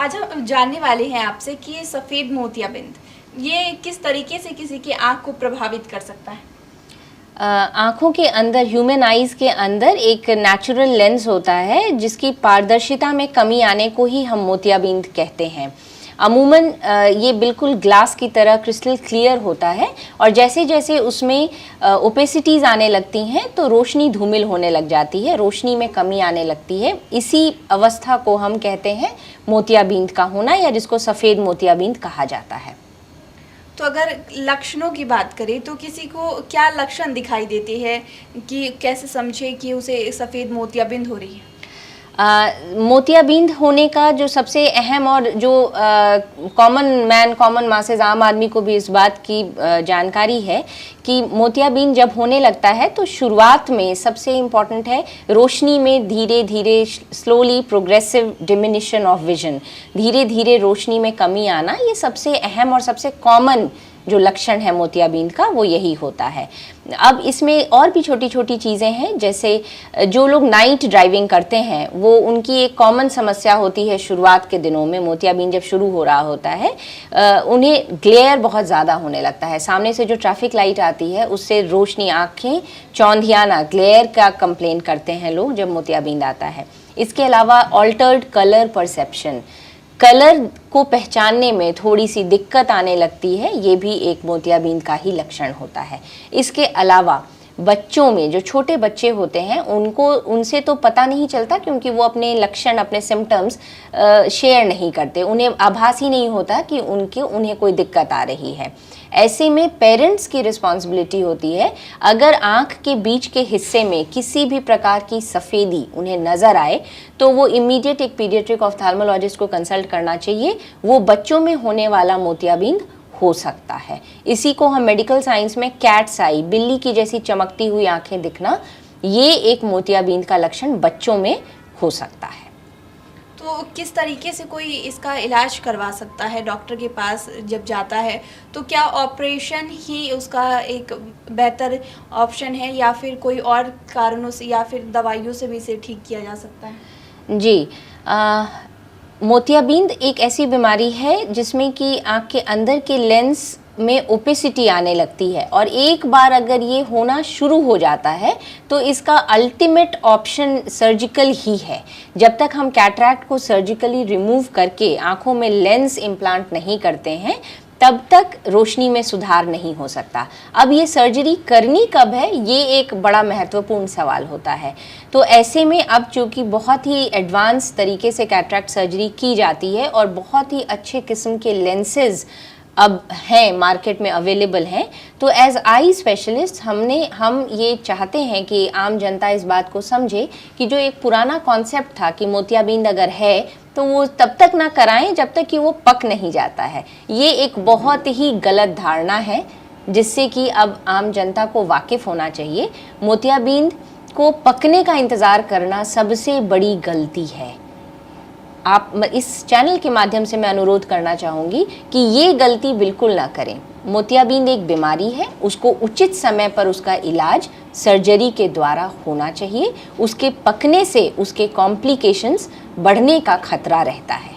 आज हम जानने वाले हैं आपसे कि ये सफ़ेद मोतियाबिंद ये किस तरीके से किसी की आँख को प्रभावित कर सकता है। आँखों के अंदर, ह्यूमन आइज़ के अंदर एक नेचुरल लेंस होता है जिसकी पारदर्शिता में कमी आने को ही हम मोतियाबिंद कहते हैं। अमूमन ये बिल्कुल ग्लास की तरह क्रिस्टल क्लियर होता है और जैसे जैसे उसमें ओपेसिटीज़ आने लगती हैं तो रोशनी धूमिल होने लग जाती है, रोशनी में कमी आने लगती है। इसी अवस्था को हम कहते हैं मोतियाबिंद का होना, या जिसको सफ़ेद मोतियाबिंद कहा जाता है। तो अगर लक्षणों की बात करें तो किसी को क्या लक्षण दिखाई देते हैं कि कैसे समझे कि उसे सफ़ेद मोतियाबिंद हो रही है। मोतियाबिंद होने का जो सबसे अहम और जो कॉमन मासेस, आम आदमी को भी इस बात की जानकारी है कि मोतियाबिंद जब होने लगता है तो शुरुआत में सबसे इम्पॉर्टेंट है रोशनी में धीरे धीरे slowly progressive diminishing of vision, धीरे धीरे रोशनी में कमी आना। ये सबसे अहम और सबसे कॉमन जो लक्षण है मोतियाबिंद का वो यही होता है। अब इसमें और भी छोटी छोटी चीज़ें हैं, जैसे जो लोग नाइट ड्राइविंग करते हैं वो उनकी एक कॉमन समस्या होती है शुरुआत के दिनों में, मोतियाबिंद जब शुरू हो रहा होता है उन्हें ग्लेयर बहुत ज़्यादा होने लगता है। सामने से जो ट्रैफिक लाइट आती है उससे रोशनी, आँखें चौंधियाना, ग्लेयर का कंप्लेन करते हैं लोग जब मोतियाबिंद आता है। इसके अलावा ऑल्टर्ड कलर परसेप्शन, कलर को पहचानने में थोड़ी सी दिक्कत आने लगती है, ये भी एक मोतियाबिंद का ही लक्षण होता है। इसके अलावा बच्चों में, जो छोटे बच्चे होते हैं उनसे तो पता नहीं चलता क्योंकि वो अपने लक्षण, अपने सिम्टम्स शेयर नहीं करते, उन्हें आभास ही नहीं होता कि उन्हें कोई दिक्कत आ रही है। ऐसे में पेरेंट्स की रिस्पॉन्सिबिलिटी होती है, अगर आँख के बीच के हिस्से में किसी भी प्रकार की सफ़ेदी उन्हें नज़र आए तो वो इमीडिएट एक पीडियाट्रिक ऑफ्थाल्मोलॉजिस्ट को कंसल्ट करना चाहिए। वो बच्चों में होने वाला मोतियाबिंद हो सकता है। इसी को हम मेडिकल साइंस में कैट्स आई, बिल्ली की जैसी चमकती हुई आंखें दिखना, ये एक मोतियाबिंद का लक्षण बच्चों में हो सकता है। तो किस तरीके से कोई इसका इलाज करवा सकता है डॉक्टर के पास जब जाता है, तो क्या ऑपरेशन ही उसका एक बेहतर ऑप्शन है या फिर कोई और कारणों से या फिर दवाइयों से भी इसे ठीक किया जा सकता है। जी, मोतियाबिंद एक ऐसी बीमारी है जिसमें कि आँख के अंदर के लेंस में ओपेसिटी आने लगती है और एक बार अगर ये होना शुरू हो जाता है तो इसका अल्टीमेट ऑप्शन सर्जिकल ही है। जब तक हम कैटरैक्ट को सर्जिकली रिमूव करके आँखों में लेंस इम्प्लांट नहीं करते हैं तब तक रोशनी में सुधार नहीं हो सकता। अब ये सर्जरी करनी कब है, ये एक बड़ा महत्वपूर्ण सवाल होता है। तो ऐसे में अब चूँकि बहुत ही एडवांस तरीके से कैटरैक्ट सर्जरी की जाती है और बहुत ही अच्छे किस्म के लेंसेज अब हैं, मार्केट में अवेलेबल हैं, तो एज आई स्पेशलिस्ट हम ये चाहते हैं कि आम जनता इस बात को समझे कि जो एक पुराना कॉन्सेप्ट था कि मोतियाबिंद अगर है तो वो तब तक ना कराएं जब तक कि वो पक नहीं जाता है। ये एक बहुत ही गलत धारणा है जिससे कि अब आम जनता को वाकिफ़ होना चाहिए। मोतियाबिंद को पकने का इंतज़ार करना सबसे बड़ी गलती है। आप इस चैनल के माध्यम से मैं अनुरोध करना चाहूँगी कि ये गलती बिल्कुल ना करें। मोतियाबिंद एक बीमारी है, उसको उचित समय पर उसका इलाज सर्जरी के द्वारा होना चाहिए। उसके पकने से उसके कॉम्प्लिकेशंस बढ़ने का खतरा रहता है।